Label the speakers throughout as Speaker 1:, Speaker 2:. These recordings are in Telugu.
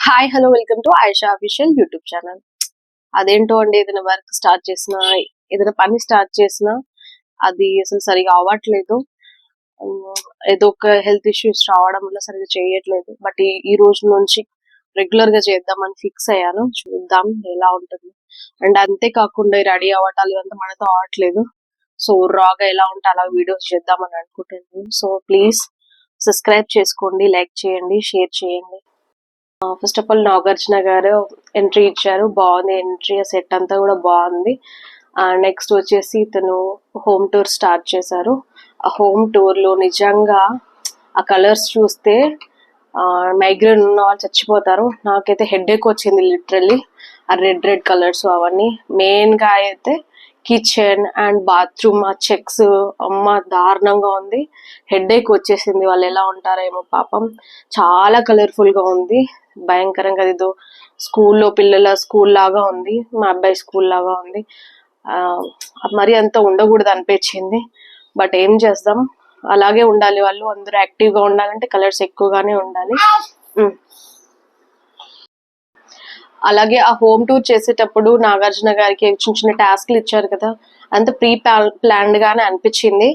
Speaker 1: Hi hello welcome to Ayesha official YouTube channel. అదేంటో అండి, ఏదైనా వర్క్ స్టార్ట్ చేసినా, ఏదైనా పని స్టార్ట్ చేసినా అది అసలు సరిగా అవ్వట్లేదు. ఏదో ఒక హెల్త్ ఇష్యూస్ రావడం వల్ల సరిగా చేయట్లేదు. బట్ ఈ రోజు నుంచి రెగ్యులర్ గా చేద్దామని ఫిక్స్ అయ్యాను. చూద్దాం ఎలా ఉంటుంది. అండ్ అంతేకాకుండా రెడీ అవ్వటాలు ఇవంతా మనతో అవ్వట్లేదు. సో రాగా ఎలా ఉంటే అలా వీడియోస్ చేద్దామని అనుకుంటున్నాను. సో ప్లీజ్ సబ్స్క్రైబ్ చేసుకోండి, లైక్ చేయండి, షేర్ చేయండి. ఫస్ట్ ఆఫ్ ఆల్ నాగార్జున గారు ఎంట్రీ ఇచ్చారు, బాగుంది ఎంట్రీ, సెట్ అంతా కూడా బాగుంది. నెక్స్ట్ వచ్చేసి ఇతను హోమ్ టూర్ స్టార్ట్ చేశారు. ఆ హోమ్ టూర్ లో నిజంగా ఆ కలర్స్ చూస్తే మైగ్రేన్ ఉన్న వాళ్ళు చచ్చిపోతారు. నాకైతే హెడ్ ఏక్ వచ్చింది లిటరల్లీ. ఆ రెడ్ కలర్స్ అవన్నీ. మెయిన్ గా అయితే కిచెన్ అండ్ బాత్రూమ్ ఆ చెక్స్ అమ్మ దారుణంగా ఉంది. హెడ్ ఏక్ వచ్చేసింది. వాళ్ళు ఎలా ఉంటారేమో పాపం. చాలా కలర్ఫుల్ గా ఉంది, భయంకరంగా. ఏదో స్కూల్లో పిల్లల స్కూల్ లాగా ఉంది, మా అబ్బాయి స్కూల్ లాగా ఉంది. మరి అంత ఉండకూడదు అనిపించింది. బట్ ఏం చేద్దాం, అలాగే ఉండాలి. వాళ్ళు అందరూ యాక్టివ్ గా ఉండాలంటే కలర్స్ ఎక్కువగానే ఉండాలి. అలాగే ఆ హోమ్ టూర్ చేసేటప్పుడు నాగార్జున గారికి చిన్న చిన్న టాస్క్లు ఇచ్చారు కదా, అంత ప్రీ ప్లాన్డ్ గానే అనిపించింది.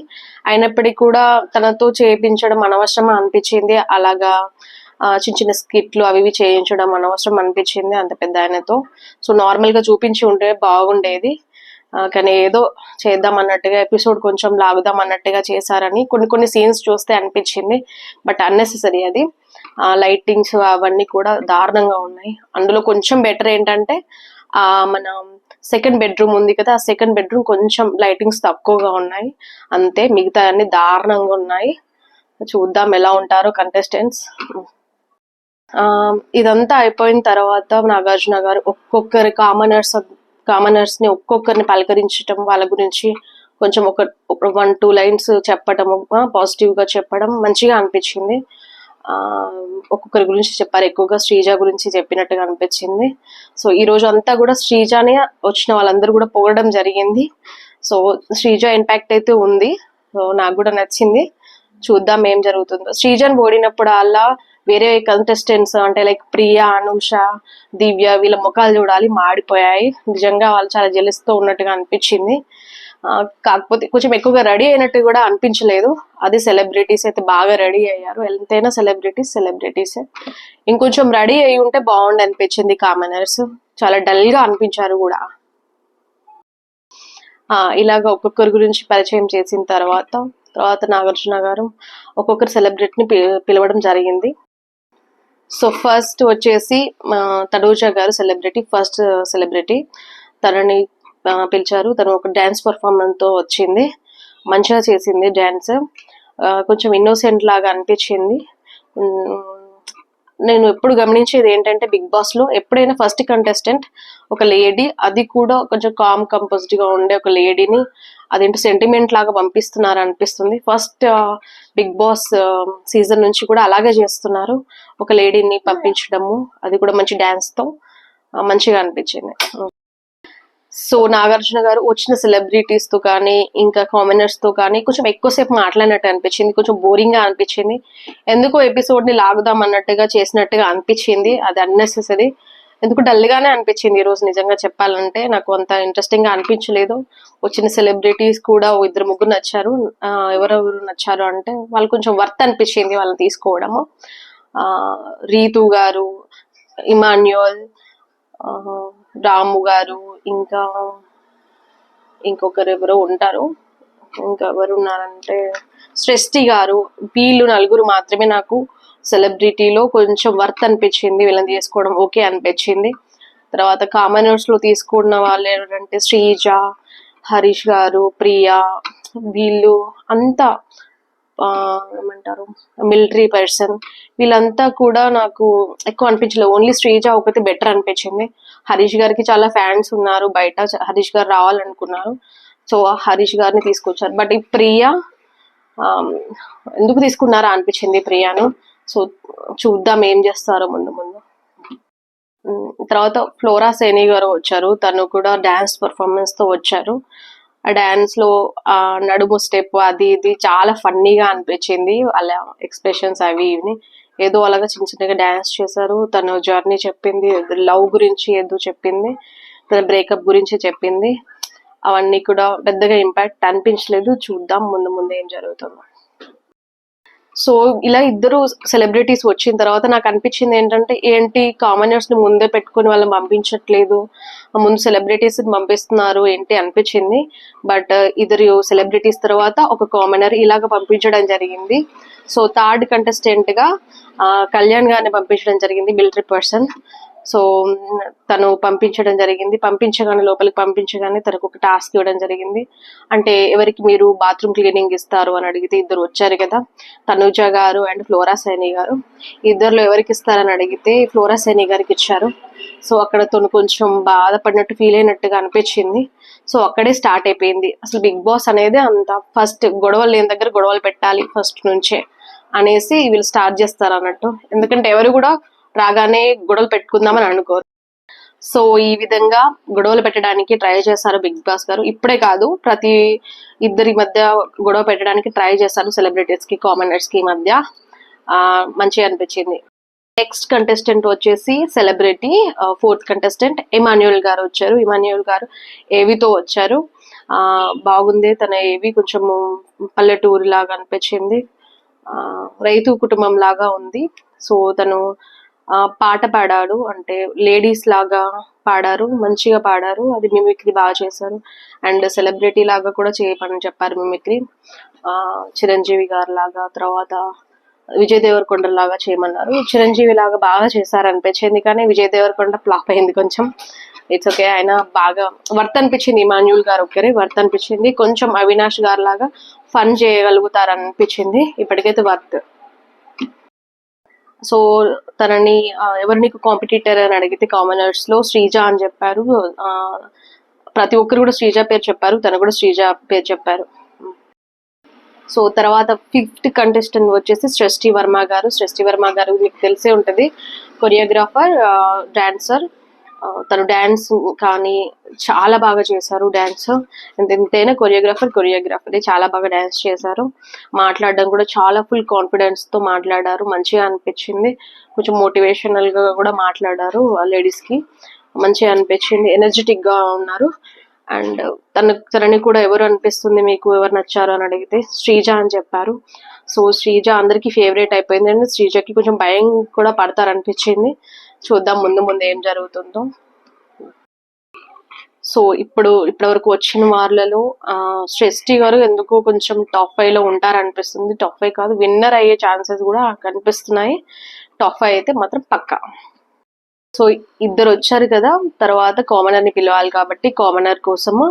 Speaker 1: అయినప్పటికీ కూడా తనతో చేయించడం అనవసరం అనిపించింది. అలాగా చిన్న చిన్న స్కిట్లు అవి చేయించడం అనవసరం అనిపించింది అంత పెద్ద ఆయనతో. సో నార్మల్ గా చూపించి ఉంటే బాగుండేది. కానీ ఏదో చేద్దాం అన్నట్టుగా, ఎపిసోడ్ కొంచెం లాగుదాం అన్నట్టుగా చేశారని కొన్ని సీన్స్ చూస్తే అనిపించింది. బట్ అన్నెసెసరీ అది. లైటింగ్స్ అవన్నీ కూడా దారుణంగా ఉన్నాయి. అందులో కొంచెం బెటర్ ఏంటంటే మన సెకండ్ బెడ్రూమ్ ఉంది కదా, ఆ సెకండ్ బెడ్రూమ్ కొంచెం లైటింగ్స్ తక్కువగా ఉన్నాయి అంతే. మిగతా అన్ని దారుణంగా ఉన్నాయి. చూద్దాం ఎలా ఉంటారో కంటెస్టెంట్స్. ఇదంతా అయిపోయిన తర్వాత నాగార్జున గారు ఒక్కొక్కరి కామనర్స్ ని ఒక్కొక్కరిని పలకరించటం, వాళ్ళ గురించి కొంచెం ఒక 1-2 లైన్స్ చెప్పడం, పాజిటివ్ గా చెప్పడం మంచిగా అనిపించింది. ఒక్కొక్కరి గురించి చెప్పారు. ఎక్కువగా శ్రీజ గురించి చెప్పినట్టుగా అనిపించింది. సో ఈ రోజు అంతా కూడా శ్రీజనే వచ్చిన వాళ్ళందరూ కూడా పొగడం జరిగింది. సో శ్రీజ ఇంపాక్ట్ అయితే ఉంది. సో నాకు కూడా నచ్చింది. చూద్దాం ఏం జరుగుతుందో. శ్రీజన్ ఓడినప్పుడు అలా వేరే కంటెస్టెంట్స్ అంటే లైక్ ప్రియా, అనూష, దివ్య వీళ్ళ ముఖాలు చూడాలి, మాడిపోయాయి. నిజంగా వాళ్ళు చాలా జెలస్తో ఉన్నట్టుగా అనిపించింది. కాకపోతే కొంచెం ఎక్కువగా రెడీ అయినట్టు కూడా అనిపించలేదు. అది సెలబ్రిటీస్ అయితే బాగా రెడీ అయ్యారు. ఎంతైనా సెలబ్రిటీస్ ఇంకొంచెం రెడీ అయి ఉంటే బాగుండి అనిపించింది. కామనర్స్ చాలా డల్ గా అనిపించారు కూడా. ఇలాగ ఒక్కొక్కరి గురించి పరిచయం చేసిన తర్వాత నాగార్జున గారు ఒక్కొక్కరు సెలబ్రిటీని పిలవడం జరిగింది. సో ఫస్ట్ వచ్చేసి తనూజ గారు ఫస్ట్ సెలబ్రిటీ. తనని పిలిచారు. తను ఒక డ్యాన్స్ పర్ఫార్మెన్స్ తో వచ్చింది. మంచిగా చేసింది డ్యాన్స్. కొంచెం ఇన్నోసెంట్ లాగా అనిపించింది. నేను ఎప్పుడు గమనించేది ఏంటంటే, బిగ్ బాస్ లో ఎప్పుడైనా ఫస్ట్ కంటెస్టెంట్ ఒక లేడీ, అది కూడా కొంచెం కామ్ కంపోజ్డ్ గా ఉండే ఒక లేడీని అదేంటో సెంటిమెంట్ లాగా పంపిస్తున్నారు అనిపిస్తుంది. ఫస్ట్ బిగ్ బాస్ సీజన్ నుంచి కూడా అలాగే చేస్తున్నారు. ఒక లేడీని పంపించడము, అది కూడా మంచి డాన్స్ తో మంచిగా అనిపించింది. సో నాగార్జున గారు వచ్చిన సెలబ్రిటీస్ తో కానీ ఇంకా కామనర్స్ తో కానీ కొంచెం ఎక్కువసేపు మాట్లాడినట్టు అనిపించింది. కొంచెం బోరింగ్ గా అనిపించింది. ఎందుకో ఎపిసోడ్ ని లాగుదాం అన్నట్టుగా చేసినట్టుగా అనిపించింది. అది అన్నెసెసరీ. ఎందుకు డల్ గానే అనిపించింది ఈ రోజు. నిజంగా చెప్పాలంటే నాకు అంత ఇంట్రెస్టింగ్ గా అనిపించలేదు. వచ్చిన సెలబ్రిటీస్ కూడా 2-3 నచ్చారు. ఎవరెవరు నచ్చారు అంటే వాళ్ళు కొంచెం వర్త్ అనిపించింది వాళ్ళని తీసుకోవడము. రీతు గారు, ఇమాన్యుయల్, రాము గారు, ఇంకా ఇంకొకరు ఎవరో ఉంటారు. ఇంకా ఎవరు ఉన్నారంటే సృష్టి గారు. వీళ్ళు 4 మాత్రమే నాకు సెలబ్రిటీలో కొంచెం వర్త్ అనిపించింది. వీళ్ళని తీసుకోవడం ఓకే అనిపించింది. తర్వాత కామనర్స్ లో తీసుకున్న వాళ్ళు ఎవరంటే శ్రీజ, హరీష్ గారు, ప్రియా, వీళ్ళు అంతా ఏమంటారు మిలిటరీ పర్సన్. వీళ్ళంతా కూడా నాకు ఎక్కువ అనిపించలేదు. ఓన్లీ శ్రీజ ఒకటి బెటర్ అనిపించింది. హరీష్ గారికి చాలా ఫ్యాన్స్ ఉన్నారు బయట. హరీష్ గారు రావాలనుకున్నారు. సో హరీష్ గారిని తీసుకొచ్చారు. బట్ ఈ ప్రియా ఎందుకు తీసుకున్నారా అనిపించింది ప్రియాను. సో చూద్దాం ఏం చేస్తారో ముందు. తర్వాత ఫ్లోరా సేని గారు వచ్చారు. తను కూడా డాన్స్ పర్ఫార్మెన్స్ తో వచ్చారు. ఆ డాన్స్ లో నడుము స్టెప్ అది ఇది చాలా ఫన్నీగా అనిపించింది. వాళ్ళ ఎక్స్ప్రెషన్స్ అవి ఇవి. ఏదో అలాగా చిన్న చిన్నగా డాన్స్ చేశారు. తన జర్నీ చెప్పింది, లవ్ గురించి ఏదో చెప్పింది, తన బ్రేకప్ గురించి చెప్పింది. అవన్నీ కూడా పెద్దగా ఇంపాక్ట్ అనిపించలేదు. చూద్దాం ముందు ముందు ఏం జరుగుతుందో. సో ఇలా ఇద్దరు సెలబ్రిటీస్ వచ్చిన తర్వాత నాకు అనిపించింది ఏంటంటే, ఏంటి కామనర్స్ ని ముందే పెట్టుకుని వాళ్ళని పంపించట్లేదు, ముందు సెలబ్రిటీస్ పంపిస్తున్నారు ఏంటి అనిపించింది. బట్ ఇద్దరు సెలబ్రిటీస్ తర్వాత ఒక కామనర్ ఇలాగ పంపించడం జరిగింది. సో థర్డ్ కంటెస్టెంట్ గా కళ్యాణ్ గారిని పంపించడం జరిగింది, మిలిటరీ పర్సన్. సో తను పంపించడం జరిగింది. లోపలికి పంపించగానే తనకు ఒక టాస్క్ ఇవ్వడం జరిగింది. అంటే ఎవరికి మీరు బాత్రూమ్ క్లీనింగ్ ఇస్తారు అని అడిగితే ఇద్దరు వచ్చారు కదా, తనుజ గారు అండ్ ఫ్లోరా సైని గారు. ఇద్దరులో ఎవరికి ఇస్తారని అడిగితే ఫ్లోరా సైని గారికి ఇచ్చారు. సో అక్కడ తను కొంచెం బాధపడినట్టు ఫీల్ అయినట్టుగా అనిపించింది. సో అక్కడే స్టార్ట్ అయిపోయింది అసలు బిగ్ బాస్ అనేది. అంత ఫస్ట్ గొడవలు లేని దగ్గర గొడవలు పెట్టాలి ఫస్ట్ నుంచే అనేసి వీళ్ళు స్టార్ట్ చేస్తారు అన్నట్టు. ఎందుకంటే ఎవరు కూడా రాగానే గొడవలు పెట్టుకుందామని అనుకోరు. సో ఈ విధంగా గొడవలు పెట్టడానికి ట్రై చేశారు బిగ్ బాస్ గారు. ఇప్పుడే కాదు, ప్రతి ఇద్దరి మధ్య గొడవ పెట్టడానికి ట్రై చేశారు, సెలబ్రిటీస్ కి కామనర్స్ కి మధ్య. మంచిగా అనిపించింది. నెక్స్ట్ కంటెస్టెంట్ వచ్చేసి సెలబ్రిటీ ఫోర్త్ కంటెస్టెంట్ ఇమాన్యుయల్ గారు వచ్చారు. ఇమాన్యుయల్ గారు ఏవితో వచ్చారు. బాగుంది. తన ఏవి కొంచెం పల్లెటూరు లాగా అనిపించింది, రైతు కుటుంబం లాగా ఉంది. సో తను పాట పాడాడు, అంటే లేడీస్ లాగా పాడారు, మంచిగా పాడారు. అది మిమిక్రీ బాగా చేశారు. అండ్ సెలబ్రిటీ లాగా కూడా చేయమని చెప్పారు మిమిక్రీ. చిరంజీవి గారు లాగా, తర్వాత విజయ్ దేవరకొండ లాగా చేయమన్నారు. చిరంజీవి లాగా బాగా చేశారు అనిపించింది, కానీ విజయ్ దేవరకొండ ఫ్లాప్ అయింది కొంచెం. ఇట్స్ ఓకే, ఆయన బాగా వర్త్ అనిపించింది. ఇమాన్యుల్ గారు ఒక్కరే వర్త్ అనిపించింది. కొంచెం అవినాష్ గారు లాగా ఫన్ చేయగలుగుతారు అనిపించింది. ఇప్పటికైతే వర్త్. సో తనని ఎవరు నీకు కాంపిటీటర్ అని అడిగితే కామనర్స్ లో శ్రీజ అని చెప్పారు. ప్రతి ఒక్కరు కూడా శ్రీజ పేరు చెప్పారు, తను కూడా శ్రీజ పేరు చెప్పారు. సో తర్వాత ఫిఫ్త్ కంటెస్టెంట్ వచ్చేసి సృష్టి వర్మ గారు. సృష్టి వర్మ గారు మీకు తెలిసే ఉంటుంది, కొరియోగ్రాఫర్, డాన్సర్. తను డాన్స్ కానీ చాలా బాగా చేశారు. డాన్స్ ఎంతైనా కొరియోగ్రాఫర్ చాలా బాగా డాన్స్ చేశారు. మాట్లాడడం కూడా చాలా ఫుల్ కాన్ఫిడెన్స్ తో మాట్లాడారు, మంచిగా అనిపించింది. కొంచెం మోటివేషనల్ గా కూడా మాట్లాడారు, లేడీస్ కి మంచిగా అనిపించింది. ఎనర్జెటిక్ గా ఉన్నారు. అండ్ తనని కూడా ఎవరు అనిపిస్తుంది మీకు, ఎవరు నచ్చారు అని అడిగితే శ్రీజ అని చెప్పారు. సో శ్రీజ అందరికి ఫేవరెట్ అయిపోయింది. అండ్ శ్రీజకి కొంచెం భయం కూడా పడతారనిపించింది. చూద్దాం ముందు ముందు ఏం జరుగుతుందో. సో ఇప్పటి వరకు వచ్చిన వాళ్ళలో సృష్టి గారు ఎందుకో కొంచెం టాప్ 5 లో ఉంటారనిపిస్తుంది. టాప్ 5 కాదు, విన్నర్ అయ్యే ఛాన్సెస్ కూడా కనిపిస్తున్నాయి. టాప్ 5 అయితే మాత్రం పక్కా. సో ఇద్దరు వచ్చారు కదా, తర్వాత కామనర్ ని పిలవాలి కాబట్టి కామనర్ కోసము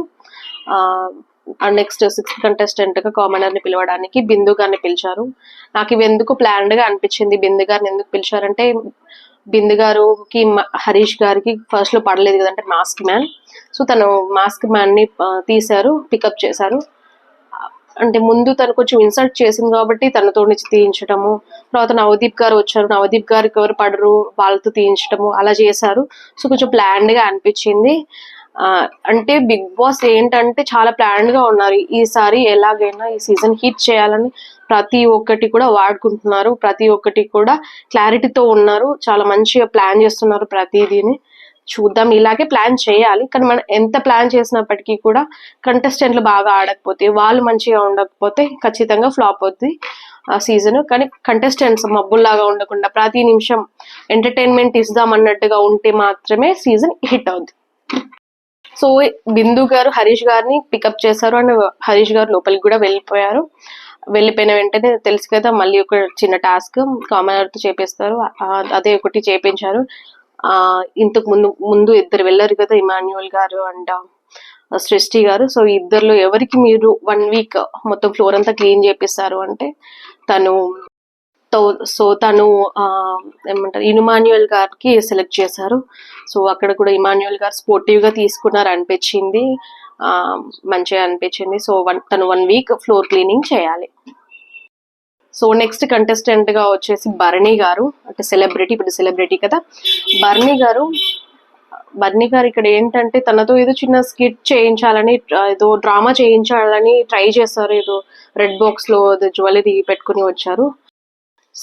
Speaker 1: నెక్స్ట్ సిక్స్త్ కంటెస్టెంట్ గా కామనర్ ని పిలవడానికి బిందు గారిని పిలిచారు. నాకు ఇవి ఎందుకు ప్లాన్డ్ గా అనిపించింది. బిందు గారిని ఎందుకు పిలిచారంటే, బిందు గారికి హరీష్ గారికి ఫస్ట్ లో పడలేదు కదంటే మాస్క్ మ్యాన్. సో తను మాస్క్ మ్యాన్ ని తీశారు, పికప్ చేశారు. అంటే ముందు తను కొంచెం ఇన్సల్ట్ చేసింది కాబట్టి తనతో నుంచి తీయించడము. తర్వాత నవదీప్ గారు వచ్చారు, నవదీప్ గారికి ఎవరు పడరు వాళ్ళతో తీయించడము అలా చేశారు. సో కొంచెం ప్లాన్డ్ గా అనిపించింది. అంటే బిగ్ బాస్ ఏంటంటే చాలా ప్లాన్డ్ గా ఉన్నారు. ఈసారి ఎలాగైనా ఈ సీజన్ హిట్ చేయాలని ప్రతి ఒక్కటి కూడా వాడుకుంటున్నారు, ప్రతి ఒక్కటి కూడా క్లారిటీతో ఉన్నారు, చాలా మంచిగా ప్లాన్ చేస్తున్నారు ప్రతిదీని. చూద్దాం, ఇలాగే ప్లాన్ చేయాలి. కానీ మనం ఎంత ప్లాన్ చేసినప్పటికీ కూడా కంటెస్టెంట్లు బాగా ఆడకపోతే, వాళ్ళు మంచిగా ఉండకపోతే ఖచ్చితంగా ఫ్లాప్ అవుతుంది ఆ సీజన్. కానీ కంటెస్టెంట్స్ మబ్బుల్లాగా ఉండకుండా ప్రతి నిమిషం ఎంటర్టైన్మెంట్ ఇద్దాం అన్నట్టుగా ఉంటే మాత్రమే సీజన్ హిట్ అవుతుంది. సో బిందు గారు హరీష్ గారిని పికప్ చేశారు అండ్ హరీష్ గారు లోపలికి కూడా వెళ్ళిపోయారు. వెళ్ళిపోయిన వెంటనే తెలుసు కదా, మళ్ళీ ఒక చిన్న టాస్క్ కామనర్ తో చేపిస్తారు, అదే ఒకటి చేపించారు. ఇంతకు ముందు ఇద్దరు వెళ్ళారు కదా, ఇమాన్యుయల్ గారు అండ్ సృష్టి గారు. సో ఇద్దరులో ఎవరికి మీరు 1 వీక్ మొత్తం ఫ్లోర్ అంతా క్లీన్ చేపిస్తారు అంటే తను ఏమంటారు, ఇమాన్యుయల్ గారికి సెలెక్ట్ చేశారు. సో అక్కడ కూడా ఇమాన్యుయల్ గారు స్పోర్టివ్ గా తీసుకున్నారు అనిపించింది, మంచిగా అనిపించింది. సో తను 1 వీక్ ఫ్లోర్ క్లీనింగ్ చేయాలి. సో నెక్స్ట్ కంటెస్టెంట్ గా వచ్చేసి బర్నీ గారు, అంటే సెలబ్రిటీ, ఇప్పుడు సెలబ్రిటీ కదా బర్నీ గారు. ఇక్కడ ఏంటంటే తనతో ఏదో చిన్న స్కిట్ చేయించాలని, ఏదో డ్రామా చేయించాలని ట్రై చేస్తారు. ఏదో రెడ్ బాక్స్ లో జ్యువెలరీ పెట్టుకుని వచ్చారు.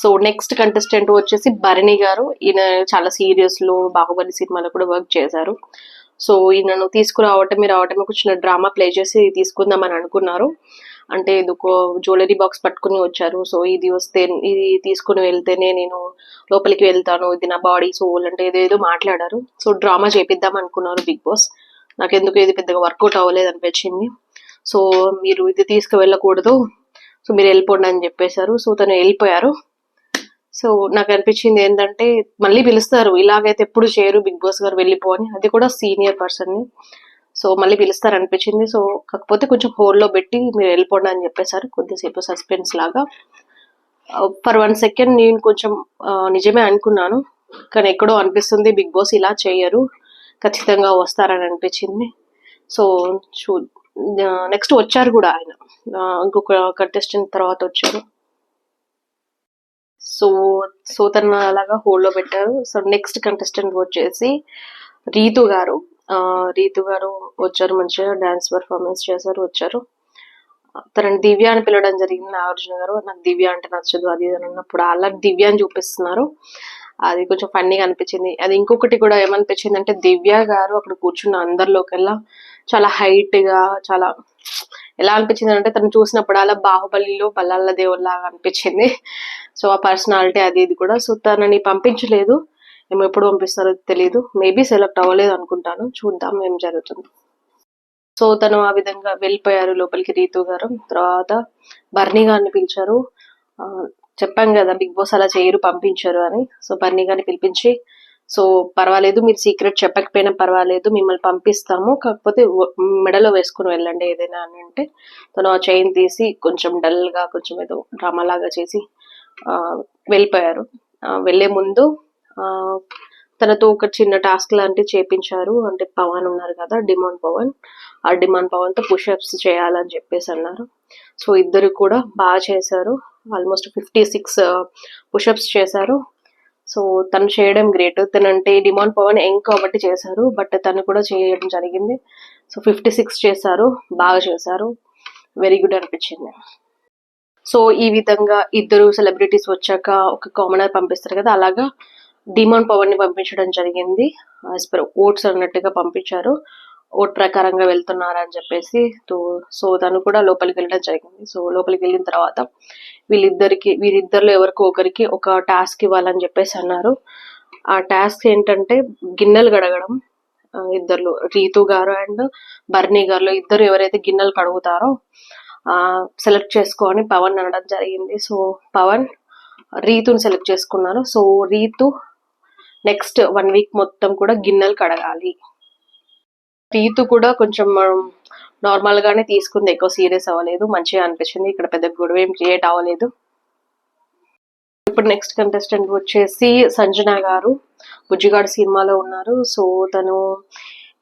Speaker 1: సో నెక్స్ట్ కంటెస్టెంట్ వచ్చేసి భరణి గారు. ఈయన చాలా సీరియస్ లో బాహుబలి సినిమాలో కూడా వర్క్ చేశారు. సో ఈయనను రావటమే ఒక చిన్న డ్రామా ప్లే చేసి తీసుకుందామని అనుకున్నారు. అంటే ఇదొక జ్యువెలరీ బాక్స్ పట్టుకుని వచ్చారు. సో ఇది తీసుకుని వెళ్తేనే నేను లోపలికి వెళ్తాను, ఇది నా బాడీ సోల్ అంటే ఏదేదో మాట్లాడారు. సో డ్రామా చేపిద్దాం అనుకున్నారు బిగ్ బాస్. నాకెందుకు ఇది పెద్దగా వర్కౌట్ అవ్వలేదు అనిపించింది. సో మీరు ఇది తీసుకువెళ్ళకూడదు, సో మీరు వెళ్ళిపోండి అని చెప్పేశారు. సో తను వెళ్ళిపోయారు. సో నాకు అనిపించింది ఏంటంటే మళ్ళీ పిలుస్తారు, ఇలాగైతే ఎప్పుడు చేయరు బిగ్ బాస్ గారు వెళ్ళిపోని, అది కూడా సీనియర్ పర్సన్ ని. సో మళ్ళీ పిలుస్తారు అనిపించింది. సో కాకపోతే కొంచెం హోల్డ్ లో పెట్టి మీరు వెళ్ళిపోండి అని చెప్పేశారు, కొద్దిసేపు సస్పెన్స్ లాగా. ఫర్ 1 సెకండ్ నేను కొంచెం నిజమే అనుకున్నాను, కానీ ఎక్కడో అనిపిస్తుంది బిగ్ బాస్ ఇలా చేయరు, ఖచ్చితంగా వస్తారని అనిపించింది. సో నెక్స్ట్ వచ్చారు కూడా ఆయన, ఇంకొక కంటెస్టెంట్ తర్వాత వచ్చారు. సో తను అలాగా హోల్డ్ లో పెట్టారు. సో నెక్స్ట్ కంటెస్టెంట్ వచ్చేసి రీతు గారు. రీతు గారు వచ్చారు, మంచిగా డాన్స్ పర్ఫార్మెన్స్ చేశారు, వచ్చారు. తనని దివ్య అని పిలవడం జరిగింది నాగార్జున గారు. నాకు దివ్య అంటే నచ్చదు అది అని అన్నప్పుడు అలా దివ్య అని చూపిస్తున్నారు. అది కొంచెం ఫన్నీగా అనిపించింది. అది ఇంకొకటి కూడా ఏమనిపించింది అంటే దివ్య గారు అక్కడ కూర్చున్న అందరిలోకెల్లా చాలా హైట్ గా, చాలా ఎలా అనిపించింది అంటే తను చూసినప్పుడు అలా బాహుబలిలో బల్లాల దేవుళ్ళలాగా అనిపించింది. సో ఆ పర్సనాలిటీ అది ఇది కూడా. సో తనని పంపించలేదు, ఏమో ఎప్పుడు పంపిస్తారో తెలియదు, మేబీ సెలెక్ట్ అవ్వలేదు అనుకుంటాను, చూద్దాం ఏం జరుగుతుంది. సో తను ఆ విధంగా వెళ్ళిపోయారు లోపలికి రీతు గారు. తర్వాత బర్నీ గారిని పిలిచారు. చెప్పాం కదా బిగ్ బాస్ అలా చేయరు, పంపించారు అని. సో బర్నీ గారిని పిలిపించి, సో పర్వాలేదు మీరు సీక్రెట్ చెప్పకపోయినా పర్వాలేదు, మిమ్మల్ని పంపిస్తాము, కాకపోతే మెడలో వేసుకుని వెళ్ళండి ఏదైనా అని అంటే తను ఆ చైన్ తీసి కొంచెం డల్ గా కొంచెం ఏదో డ్రామా లాగా చేసి వెళ్ళిపోయారు. వెళ్లే ముందు తనతో ఒక చిన్న టాస్క్ లాంటివి చేపించారు. అంటే పవన్ ఉన్నారు కదా, డిమాండ్ పవన్, ఆ డిమాండ్ పవన్ తో పుషప్స్ చేయాలని చెప్పేసి అన్నారు. సో ఇద్దరు కూడా బాగా చేశారు, ఆల్మోస్ట్ 56 పుషప్స్ చేశారు. సో తను చేయడం గ్రేట్. తనంటే డిమాండ్ పవన్ యంగ్ కాబట్టి చేశారు, బట్ తను కూడా చేయడం జరిగింది. సో 56 చేశారు, బాగా చేశారు, వెరీ గుడ్ అనిపించింది. సో ఈ విధంగా ఇద్దరు సెలబ్రిటీస్ వచ్చాక ఒక కామనర్ పంపిస్తారు కదా, అలాగా డిమాండ్ పవన్ ని పంపించడం జరిగింది. యాజ్ పర్ ఓట్స్ అన్నట్టుగా పంపించారు, ఓట్ ప్రకారంగా వెళ్తున్నారని చెప్పేసి. సో తను కూడా లోపలికి వెళ్ళడం జరిగింది. సో లోపలికి వెళ్ళిన తర్వాత వీరిద్దరిలో ఎవరికో ఒకరికి ఒక టాస్క్ ఇవ్వాలని చెప్పేసి అన్నారు. ఆ టాస్క్ ఏంటంటే గిన్నెలు కడగడం. ఇద్దరు, రీతు గారు అండ్ బర్నీ గారు ఇద్దరు ఎవరైతే గిన్నెలు కడుగుతారో సెలెక్ట్ చేసుకొని పవన్ అనడం జరిగింది. సో పవన్ రీతుని సెలెక్ట్ చేసుకున్నారు. సో రీతు నెక్స్ట్ 1 వీక్ మొత్తం కూడా గిన్నెలు కడగాలి. రీతు కూడా కొంచెం నార్మల్ గానే తీసుకుంది, ఎక్కువ సీరియస్ అవ్వలేదు, మంచిగా అనిపించింది. ఇక్కడ పెద్ద గొడవ ఏం క్రియేట్ అవ్వలేదు. ఇప్పుడు నెక్స్ట్ కంటెస్టెంట్ వచ్చేసి సంజన గారు, బుజ్జిగాడు సినిమాలో ఉన్నారు. సో తను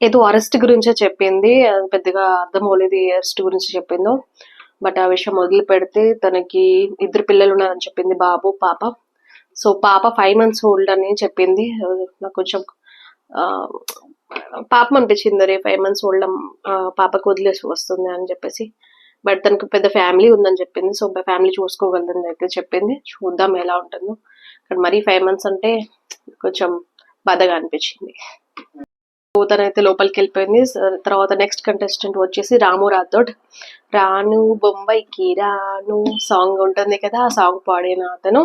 Speaker 1: ఏదో అరెస్ట్ గురించే చెప్పింది, పెద్దగా అర్థం అవ్వలేదు ఏ అరెస్ట్ గురించి చెప్పిందో. బట్ ఆ విషయం మొదలు పెడితే తనకి 2 పిల్లలు ఉన్నారని చెప్పింది, బాబు పాప. సో పాప 5 months ఓల్డ్ అని చెప్పింది. నాకు కొంచెం పాపం అనిపించింది, రే 5 months ఓల్డ్ పాపకు వదిలేసి వస్తుంది అని చెప్పేసి. బట్ తనకు పెద్ద ఫ్యామిలీ ఉందని చెప్పింది. సో ఫ్యామిలీ చూసుకోగలదని అయితే చెప్పింది. చూద్దాం ఎలా ఉంటుందో. కానీ మరీ 5 months అంటే కొంచెం బాధగా అనిపించింది. తనైతే లోపలికి వెళ్ళిపోయింది. తర్వాత నెక్స్ట్ కంటెస్టెంట్ వచ్చేసి రాము రాథోడ్. రాను బొంబాయికి రాను సాంగ్ ఉంటుంది కదా, ఆ సాంగ్ పాడిన అతను.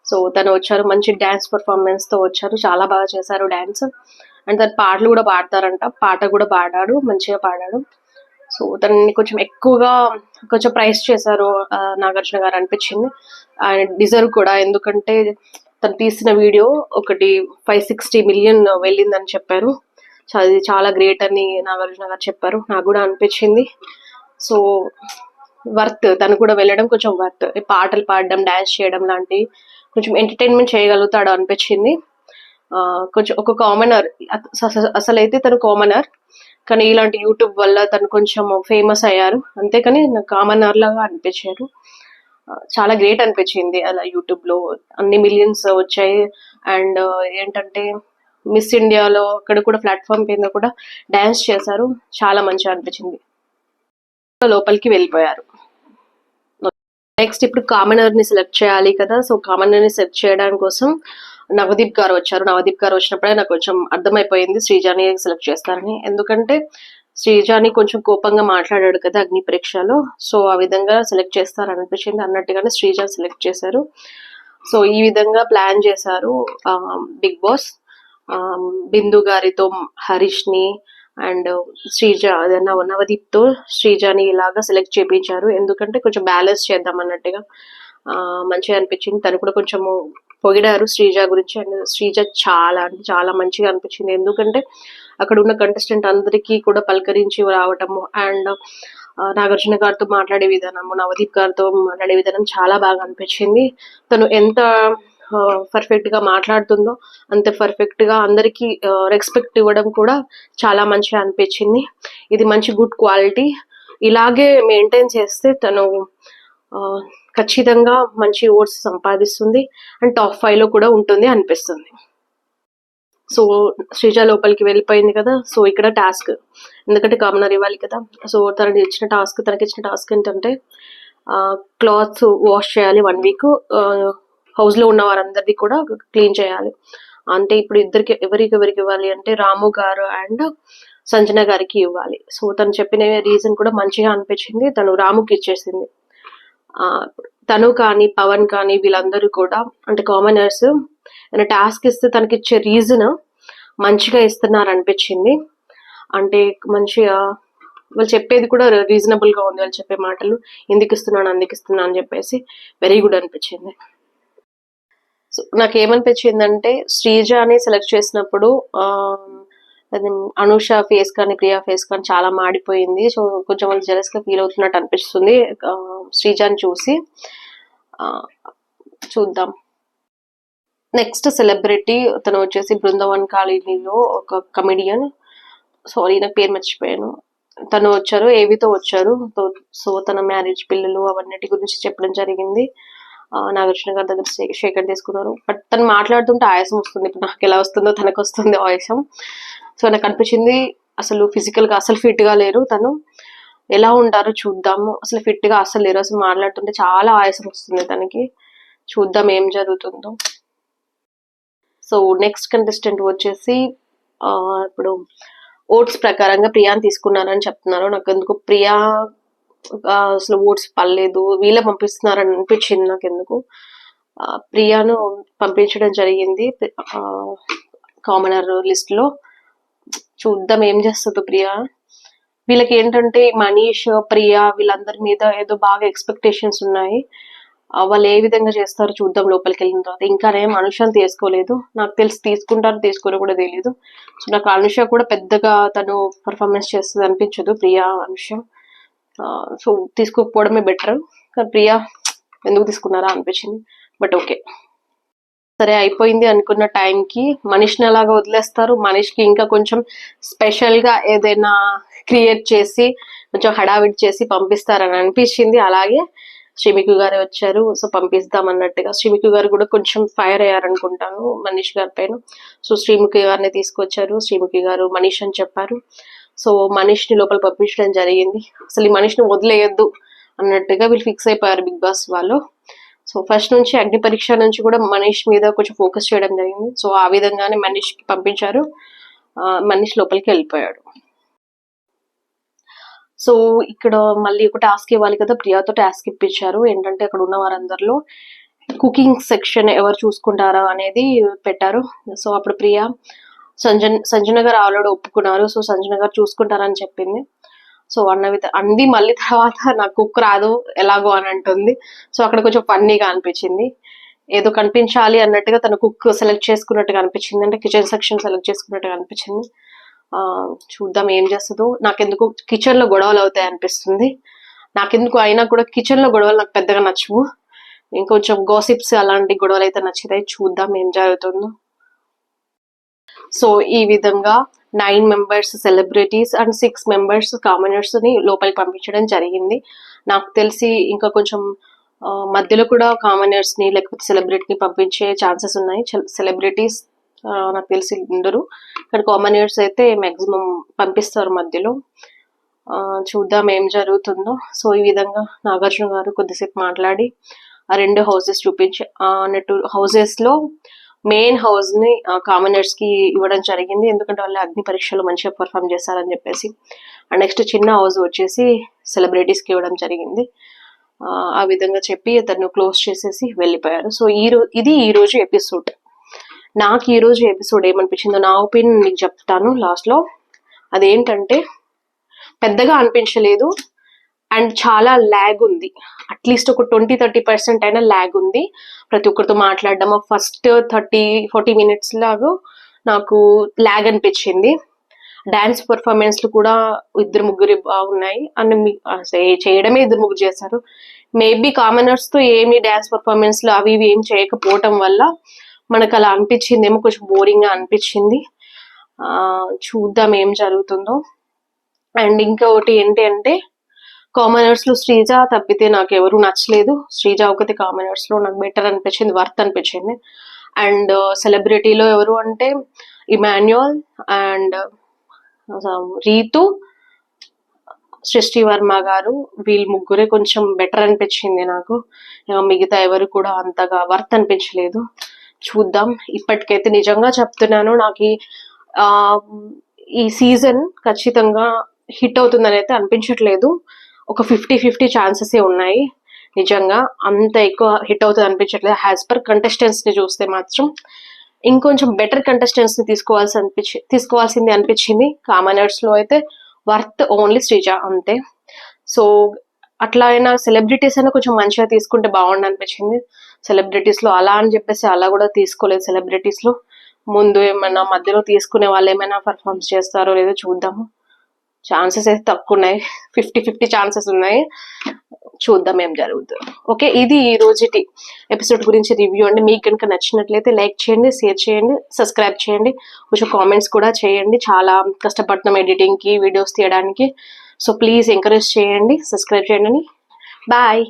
Speaker 1: సో తను వచ్చారు, మంచి డాన్స్ పర్ఫార్మెన్స్ తో వచ్చారు, చాలా బాగా చేశారు డాన్స్. అండ్ తను పాటలు కూడా పాడతారంట, పాట కూడా పాడాడు, మంచిగా పాడాడు. సో తనని కొంచెం ఎక్కువగా కొంచెం ప్రైజ్ చేశారు నాగార్జున గారు అనిపించింది. ఆయన డిజర్వ్ కూడా, ఎందుకంటే తను తీసిన వీడియో ఒకటి 560 million వెళ్ళిందని చెప్పారు. అది చాలా గ్రేట్ అని నాగార్జున గారు చెప్పారు, నాకు కూడా అనిపించింది. సో వర్త్, తను కూడా వెళ్ళడం కొంచెం వర్త్. పాటలు పాడడం, డాన్స్ చేయడం లాంటివి కొంచెం ఎంటర్టైన్మెంట్ చేయగలుగుతాడు అనిపించింది. కొంచెం ఒక కామనర్, అసలైతే తను కామనర్, కానీ ఇలాంటి యూట్యూబ్ వల్ల తను కొంచెం ఫేమస్ అయ్యారు, అంతేకాని కామనర్ లాగా అనిపించారు. చాలా గ్రేట్ అనిపించింది. అలా యూట్యూబ్ లో అన్ని మిలియన్స్ వచ్చాయి. అండ్ ఏంటంటే మిస్ ఇండియాలో అక్కడ కూడా ప్లాట్ఫామ్ కింద కూడా డాన్స్ చేశారు, చాలా మంచిగా అనిపించింది. లోపలికి వెళ్ళిపోయారు. నెక్స్ట్ ఇప్పుడు కామనర్ ని సెలెక్ట్ చేయాలి కదా. సో కామనర్ ని సెలెక్ట్ చేయడానికి కోసం నవదీప్ గారు వచ్చారు. నవదీప్ గారు వచ్చినప్పుడే నాకు కొంచెం అర్థమైపోయింది శ్రీజాని సెలెక్ట్ చేస్తారని. ఎందుకంటే శ్రీజాని కొంచెం కోపంగా మాట్లాడాడు కదా అగ్ని పరీక్షలో. సో ఆ విధంగా సెలెక్ట్ చేస్తారనిపించింది. అన్నట్టుగానే శ్రీజాని సెలెక్ట్ చేశారు. సో ఈ విధంగా ప్లాన్ చేశారు బిగ్ బాస్. బిందు గారితో హరీష్ ని అండ్ శ్రీజ నవదీప్ తో శ్రీజాని ఇలాగా సెలెక్ట్ చేయించారు. ఎందుకంటే కొంచెం బ్యాలెన్స్ చేద్దాం అన్నట్టుగా మంచిగా అనిపించింది. తను కూడా కొంచెము పొగిడారు శ్రీజ గురించి. అండ్ శ్రీజ చాలా అంటే చాలా మంచిగా అనిపించింది. ఎందుకంటే అక్కడ ఉన్న కంటెస్టెంట్ అందరికీ కూడా పలకరించి రావటము అండ్ నాగార్జున గారితో మాట్లాడే విధానము, నవదీప్ గారితో మాట్లాడే విధానం చాలా బాగా అనిపించింది. తను ఎంత పర్ఫెక్ట్ గా మాట్లాడుతుందో అంత పర్ఫెక్ట్ గా అందరికి రెస్పెక్ట్ ఇవ్వడం కూడా చాలా మంచిగా అనిపించింది. ఇది మంచి గుడ్ క్వాలిటీ. ఇలాగే మెయింటైన్ చేస్తే తను ఖచ్చితంగా మంచి ఓట్స్ సంపాదిస్తుంది అండ్ టాప్ 5 లో కూడా ఉంటుంది అనిపిస్తుంది. సో శ్రీజ లోపలికి వెళ్ళిపోయింది కదా. సో ఇక్కడ టాస్క్, ఎందుకంటే కామనర్ ఇవ్వాలి కదా. సో తనకి ఇచ్చిన టాస్క్ ఏంటంటే క్లాత్స్ వాష్ చేయాలి 1 వీక్. హౌస్ లో ఉన్న వారందరిది కూడా క్లీన్ చేయాలి. అంటే ఇప్పుడు ఎవరికి ఇవ్వాలి అంటే రాము గారు అండ్ సంజన గారికి ఇవ్వాలి. సో తను చెప్పిన రీజన్ కూడా మంచిగా అనిపించింది. తను రాముకి ఇచ్చేసింది. తను కానీ పవన్ కానీ వీళ్ళందరూ కూడా అంటే కామనర్స్ ఏదైనా టాస్క్ ఇస్తే తనకి ఇచ్చే రీజన్ మంచిగా ఇస్తున్నారు అనిపించింది. అంటే మంచిగా వాళ్ళు చెప్పేది కూడా రీజనబుల్ గా ఉంది. వాళ్ళు చెప్పే మాటలు ఎందుకు ఇస్తున్నాను అని చెప్పేసి వెరీ గుడ్ అనిపించింది. సో నాకేమనిపించిందంటే శ్రీజాని సెలెక్ట్ చేసినప్పుడు అనూష ఫేస్ కానీ ప్రియా ఫేస్ కానీ చాలా మాడిపోయింది. సో కొంచెం వాళ్ళు జెలస్ గా ఫీల్ అవుతున్నట్టు అనిపిస్తుంది శ్రీజాని చూసి. చూద్దాం. నెక్స్ట్ సెలబ్రిటీ తను వచ్చేసి బృందావన్ కాలనీలో ఒక కమెడియన్, సారీ నాకు పేరు మర్చిపోయాను, తను వచ్చారు, ఏవితో వచ్చారు. సో తన మ్యారేజ్ పిల్లలు అవన్నిటి గురించి చెప్పడం జరిగింది. నాగార్జున గారి దగ్గర శేఖర్ తీసుకున్నారు. బట్ తను మాట్లాడుతుంటే ఆయాసం వస్తుంది. ఇప్పుడు నాకు ఎలా వస్తుందో తనకు వస్తుంది ఆయాసం. సో నాకు అనిపించింది అసలు ఫిజికల్ గా అసలు ఫిట్ గా లేరు. తను ఎలా ఉంటారో చూద్దాము. అసలు ఫిట్ గా అసలు లేరు. అసలు మాట్లాడుతుంటే చాలా ఆయాసం వస్తుంది తనకి. చూద్దాం ఏం జరుగుతుందో. సో నెక్స్ట్ కంటెస్టెంట్ వచ్చేసి ఇప్పుడు ఓట్స్ ప్రకారంగా ప్రియాని తీసుకున్నారని చెప్తున్నారు. నాకు ఎందుకు ప్రియా అసలు ఓట్స్ పర్లేదు, వీళ్ళే పంపిస్తున్నారని అనిపించింది. నాకు ఎందుకు ప్రియాను పంపించడం జరిగింది కామనర్ లిస్ట్ లో. చూద్దాం ఏం చేస్తుందో ప్రియా. వీళ్ళకి ఏంటంటే మనీష్, ప్రియా వీళ్ళందరి మీద ఏదో బాగా ఎక్స్పెక్టేషన్స్ ఉన్నాయి. వాళ్ళు ఏ విధంగా చేస్తారో చూద్దాం లోపలికి వెళ్ళిన తర్వాత. ఇంకా నేను అనుషని తీసుకోలేదు. నాకు తెలిసి తీసుకుంటారో తీసుకోరో కూడా తెలియదు. సో నాకు అనుష కూడా పెద్దగా తను పర్ఫార్మెన్స్ చేస్తుంది అనిపించదు, ప్రియా అనుష. సో తీసుకోకపోవడమే బెటర్. కానీ ప్రియా ఎందుకు తీసుకున్నారా అనిపించింది. బట్ ఓకే, సరే అయిపోయింది అనుకున్న టైంకి మనీష్ని అలాగా వదిలేస్తారు. మనీష్కి ఇంకా కొంచెం స్పెషల్ గా ఏదైనా క్రియేట్ చేసి కొంచెం హడావిడి చేసి పంపిస్తారని అనిపించింది. అలాగే శ్రీమికు గారు వచ్చారు. సో పంపిస్తాం అన్నట్టుగా. శ్రీమికు గారు కూడా కొంచెం ఫైర్ అయ్యారనుకుంటాను మనీష్ గారి పైన. సో శ్రీముఖి గారిని తీసుకొచ్చారు. శ్రీముఖి గారు మనీష్ అని చెప్పారు. సో మనీష్ ని లోపల పంపించడం జరిగింది. అసలు ఈ మనీష్ ని వదిలేయద్దు అన్నట్టుగా వీళ్ళు ఫిక్స్ అయిపోయారు బిగ్ బాస్ వాళ్ళు. సో ఫస్ట్ నుంచి అగ్ని పరీక్ష నుంచి కూడా మనీష్ మీద కొంచెం ఫోకస్ చేయడం జరిగింది. సో ఆ విధంగానే మనీష్ కి పంపించారు. మనీష్ లోపలికి వెళ్ళిపోయాడు. సో ఇక్కడ మళ్ళీ ఒక టాస్క్ ఇవ్వాలి కదా, ప్రియాతో టాస్క్ ఇప్పించారు. ఏంటంటే అక్కడ ఉన్న వారందరిలో కుకింగ్ సెక్షన్ ఎవరు చూసుకుంటారా అనేది పెట్టారు. సో అప్పుడు ప్రియా సంజన గారు ఆల్రెడీ ఒప్పుకున్నారు. సో సంజన గారు చూసుకుంటారని చెప్పింది. సో అంది మళ్ళీ తర్వాత నాకు కుక్ రాదు ఎలాగో అని అంటుంది. సో అక్కడ కొంచెం ఫన్నీగా అనిపించింది. ఏదో కనిపించాలి అన్నట్టుగా తను కుక్ సెలెక్ట్ చేసుకున్నట్టుగా అనిపించింది. అంటే కిచెన్ సెక్షన్ సెలెక్ట్ చేసుకున్నట్టుగా అనిపించింది. చూద్దాం ఏం చేస్తుందో. నాకెందుకు కిచెన్ లో గొడవలు అవుతాయి అనిపిస్తుంది. నాకెందుకు అయినా కూడా కిచెన్ లో గొడవలు నాకు పెద్దగా నచ్చవు. ఇంకొంచెం గాసిప్స్ అలాంటి గొడవలు అయితే నచ్చుతాయి. చూద్దాం ఏం జరుగుతుందో. సో ఈ విధంగా 9 members celebrities and 6 members commoners ని లోపలికి పంపించడం జరిగింది. నాకు తెలిసి ఇంకా కొంచెం మధ్యలో కూడా కామనర్స్ ని లేకపోతే సెలబ్రిటీని పంపించే ఛాన్సెస్ ఉన్నాయి. సెలబ్రిటీస్ నాకు తెలిసి ఉండరు, కానీ కామనర్స్ అయితే మాక్సిమం పంపిస్తారు మధ్యలో. చూద్దాం ఏం జరుగుతుందో. సో ఈ విధంగా నాగార్జున గారు కొద్దిసేపు మాట్లాడి ఆ 2 హౌసెస్ చూపించి అన్నట్టు హౌసెస్లో మెయిన్ హౌస్ని కామనర్స్కి ఇవ్వడం జరిగింది, ఎందుకంటే వాళ్ళు అగ్ని పరీక్షలు మంచిగా పర్ఫామ్ చేశారని చెప్పేసి. అండ్ నెక్స్ట్ చిన్న హౌస్ వచ్చేసి సెలబ్రిటీస్కి ఇవ్వడం జరిగింది. ఆ విధంగా చెప్పి తను క్లోజ్ చేసేసి వెళ్ళిపోయారు. సో ఇది ఈరోజు ఎపిసోడ్. నాకు ఈరోజు ఎపిసోడ్ ఏమనిపించిందో నా ఒపీనియన్ మీకు చెప్తాను లాస్ట్లో. అదేంటంటే పెద్దగా అనిపించలేదు అండ్ చాలా ల్యాగ్ ఉంది. అట్లీస్ట్ ఒక 20-30% అయినా ల్యాగ్ ఉంది ప్రతి ఒక్కరితో మాట్లాడడం. ఫస్ట్ 30-40 మినిట్స్ లాగా నాకు ల్యాగ్ అనిపించింది. డాన్స్ పర్ఫార్మెన్స్లు కూడా 2-3 బాగున్నాయి అని చేయడమే 2-3 చేశారు. మేబీ కామనర్స్తో ఏమి డాన్స్ పర్ఫార్మెన్స్లు అవి ఇవి ఏం చేయకపోవటం వల్ల మనకు అలా అనిపించింది, ఏమో కొంచెం బోరింగ్గా అనిపించింది. చూద్దాం ఏం జరుగుతుందో. అండ్ ఇంకొకటి ఏంటి అంటే కామనర్స్లో శ్రీజ తప్పితే నాకు ఎవరు నచ్చలేదు. శ్రీజ ఒకటి కామనర్స్లో నాకు బెటర్ అనిపించింది, వర్త్ అనిపించింది. అండ్ సెలబ్రిటీలో ఎవరు అంటే ఇమాన్యుయల్ అండ్ రీతు, సృష్టి వర్మ గారు, వీళ్ళు ముగ్గురే కొంచెం బెటర్ అనిపించింది నాకు. మిగతా ఎవరు కూడా అంతగా వర్త్ అనిపించలేదు. చూద్దాం. ఇప్పటికైతే నిజంగా చెప్తున్నాను, నాకు ఈ సీజన్ ఖచ్చితంగా హిట్ అవుతుందని అయితే అనిపించట్లేదు. ఒక 50-50 ఛాన్సెసే ఉన్నాయి. నిజంగా అంత ఎక్కువ హిట్ అవుతుంది అనిపించట్లేదు. యాజ్ పర్ కంటెస్టెంట్స్ని చూస్తే మాత్రం ఇంకొంచెం బెటర్ కంటెస్టెంట్స్ని తీసుకోవాల్సింది అనిపించింది. కామనర్స్లో అయితే వర్త్ ఓన్లీ శ్రీజ అంతే. సో అట్లా అయినా సెలబ్రిటీస్ అయినా కొంచెం మంచిగా తీసుకుంటే బాగుండు అనిపించింది. సెలబ్రిటీస్లో అలా అని చెప్పేసి అలా కూడా తీసుకోలేదు. సెలబ్రిటీస్లో ముందు ఏమైనా మధ్యలో తీసుకునే వాళ్ళు ఏమైనా పర్ఫార్మెన్స్ చేస్తారో లేదో చూద్దాము. ఛాన్సెస్ అయితే తక్కువ ఉన్నాయి, 50-50 ఛాన్సెస్ ఉన్నాయి. చూద్దాం ఏం జరుగుతుంది. ఓకే, ఇది ఈ రోజుటి ఎపిసోడ్ గురించి రివ్యూ అండి. మీకు కనుక నచ్చినట్లయితే లైక్ చేయండి, షేర్ చేయండి, సబ్స్క్రైబ్ చేయండి, కొంచెం కామెంట్స్ కూడా చేయండి. చాలా కష్టపడుతున్నాం ఎడిటింగ్కి, వీడియోస్ తీయడానికి. సో ప్లీజ్ ఎంకరేజ్ చేయండి, సబ్స్క్రైబ్ చేయండి. బాయ్.